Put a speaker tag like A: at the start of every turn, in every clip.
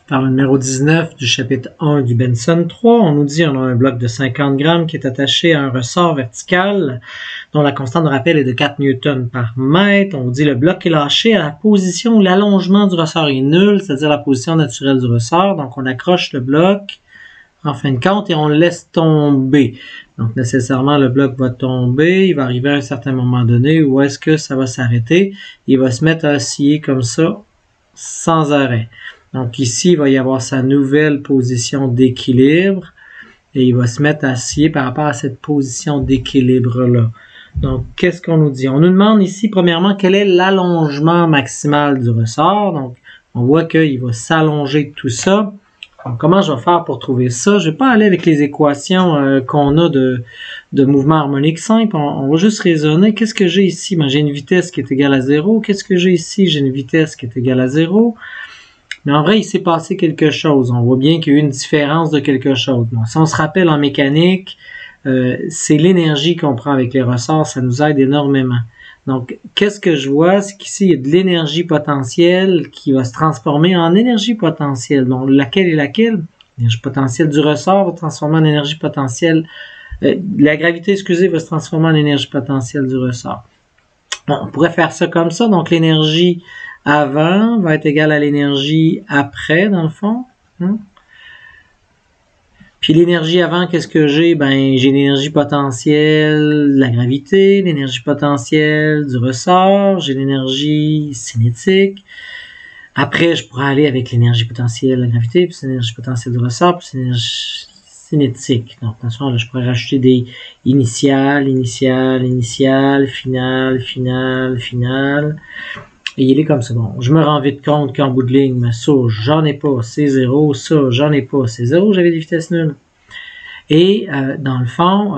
A: Par le numéro 19 du chapitre 1 du Benson 3, on nous dit qu'on a un bloc de 50 grammes qui est attaché à un ressort vertical dont la constante de rappel est de 4 newtons par mètre. On nous dit le bloc est lâché à la position où l'allongement du ressort est nul, c'est-à-dire la position naturelle du ressort. Donc on accroche le bloc en fin de compte et on le laisse tomber. Donc nécessairement le bloc va tomber, il va arriver à un certain moment donné où est-ce que ça va s'arrêter. Il va se mettre à osciller comme ça sans arrêt. Donc ici, il va y avoir sa nouvelle position d'équilibre et il va se mettre à osciller par rapport à cette position d'équilibre-là. Donc, qu'est-ce qu'on nous dit? On nous demande ici, premièrement, quel est l'allongement maximal du ressort. Donc, on voit qu'il va s'allonger tout ça. Donc, comment je vais faire pour trouver ça? Je ne vais pas aller avec les équations qu'on a de mouvement harmonique simple. On va juste raisonner. Qu'est-ce que j'ai ici? Ben, j'ai une vitesse qui est égale à 0. Qu'est-ce que j'ai ici? J'ai une vitesse qui est égale à 0. Mais en vrai, il s'est passé quelque chose. On voit bien qu'il y a eu une différence de quelque chose. Donc, si on se rappelle en mécanique, c'est l'énergie qu'on prend avec les ressorts. Ça nous aide énormément. Donc, qu'est-ce que je vois? C'est qu'ici, il y a de l'énergie potentielle qui va se transformer en énergie potentielle. Donc, laquelle est laquelle? L'énergie potentielle du ressort va se transformer en énergie potentielle. La gravité, excusez, va se transformer en énergie potentielle du ressort. Bon, on pourrait faire ça comme ça. Donc, l'énergie avant va être égale à l'énergie après, dans le fond. Puis l'énergie avant, qu'est-ce que j'ai? Ben, j'ai l'énergie potentielle de la gravité, l'énergie potentielle du ressort, j'ai l'énergie cinétique. Après, je pourrais aller avec l'énergie potentielle de la gravité, puis l'énergie potentielle du ressort, puis l'énergie cinétique. Donc, attention, là, je pourrais rajouter des initiales, finales. Et il est comme ça. Bon, je me rends vite compte qu'en bout de ligne, mais ça, j'en ai pas, c'est 0. Ça, j'en ai pas, c'est 0. J'avais des vitesses nulles. Et dans le fond,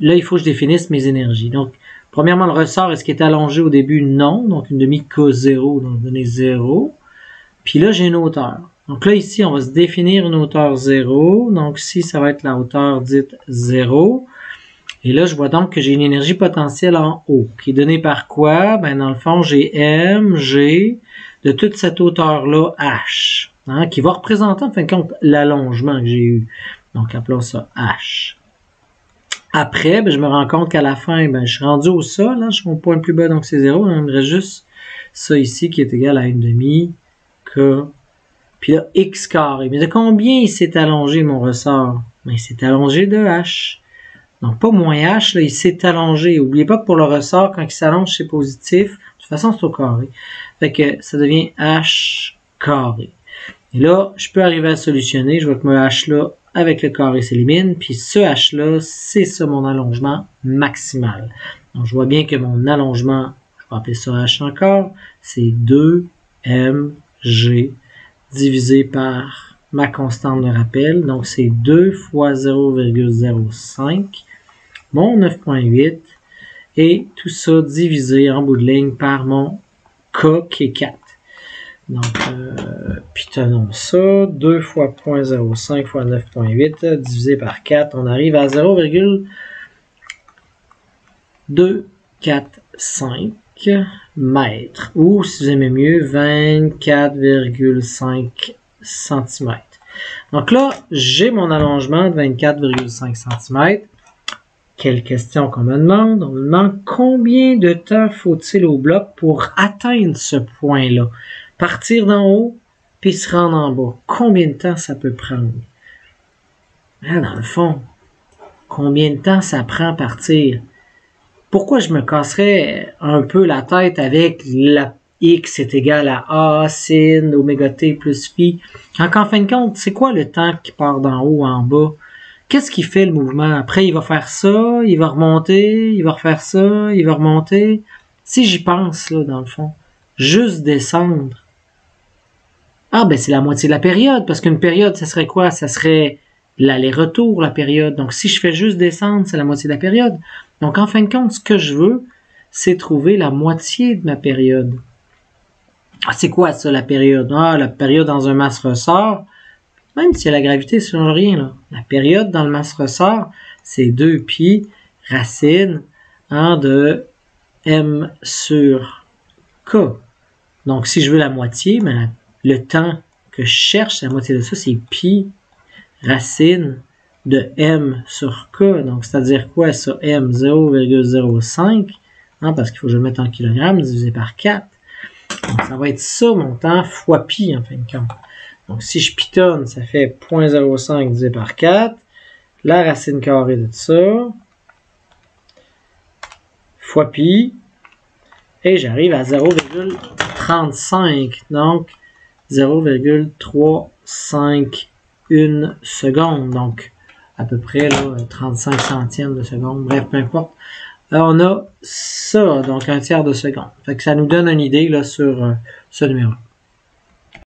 A: là, il faut que je définisse mes énergies. Donc, premièrement, le ressort, est-ce qu'il est allongé au début? Non. Donc, une demi cos 0, donc donner 0. Puis là, j'ai une hauteur. Donc là, ici, on va se définir une hauteur 0. Donc ici, ça va être la hauteur dite 0. Et là, je vois donc que j'ai une énergie potentielle en haut, qui est donnée par quoi? Ben, dans le fond, j'ai M, G, de toute cette hauteur-là, H, hein, qui va représenter, en fin de compte, l'allongement que j'ai eu. Donc, appelons ça H. Après, ben, je me rends compte qu'à la fin, ben, je suis rendu au sol, là, je suis au point le plus bas, donc c'est 0. Il me reste juste ça ici, qui est égal à une demi, K, puis là, X carré. Mais de combien il s'est allongé, mon ressort? Ben, il s'est allongé de H. Donc, pas moins H, là, il s'est allongé. N'oubliez pas que pour le ressort, quand il s'allonge, c'est positif. De toute façon, c'est au carré. Fait que ça devient H carré. Et là, je peux arriver à solutionner. Je vois que mon H-là, avec le carré, s'élimine. Puis ce H-là, c'est ça mon allongement maximal. Donc, je vois bien que mon allongement, je vais appeler ça H encore, c'est 2mg divisé par ma constante de rappel. Donc, c'est 2 fois 0,05. Mon 9.8 et tout ça divisé en bout de ligne par mon K qui est 4. Donc, puis tenons ça, 2 fois 0.05 fois 9.8 divisé par 4, on arrive à 0,245 mètres, ou si vous aimez mieux, 24,5 cm. Donc là, j'ai mon allongement de 24,5 cm. Quelle question qu'on me demande? On me demande combien de temps faut-il au bloc pour atteindre ce point-là? Partir d'en haut, puis se rendre en bas. Combien de temps ça peut prendre? Là, dans le fond, combien de temps ça prend partir? Pourquoi je me casserais un peu la tête avec la X est égal à A sin oméga t plus phi? Quand en fin de compte, c'est quoi le temps qui part d'en haut en bas? Qu'est-ce qui fait le mouvement? Après, il va faire ça, il va remonter, il va refaire ça, il va remonter. Si j'y pense, là, dans le fond, juste descendre. Ah, ben c'est la moitié de la période, parce qu'une période, ça serait quoi? Ça serait l'aller-retour, la période. Donc, si je fais juste descendre, c'est la moitié de la période. Donc, en fin de compte, ce que je veux, c'est trouver la moitié de ma période. Ah, c'est quoi ça, la période? Ah, la période dans un masse-ressort. Même si la gravité, ça ne change rien, là. La période dans le masse-ressort, c'est 2pi racine de m sur k. Donc, si je veux la moitié, ben, le temps que je cherche, la moitié de ça, c'est pi racine de m sur k. Donc, c'est-à-dire quoi ça? M, 0,05, hein, parce qu'il faut que je le mette en kilogrammes, divisé par 4. Donc, ça va être ça, mon temps, fois pi, en fin de compte. Donc, si je pitonne, ça fait 0,05 divisé par 4. La racine carrée de ça, fois pi, et j'arrive à 0,35. Donc, 0,351 secondes. Donc, à peu près là, 35 centièmes de seconde. Bref, peu importe. Alors, on a ça, donc un tiers de seconde. Fait que ça nous donne une idée là, sur ce numéro.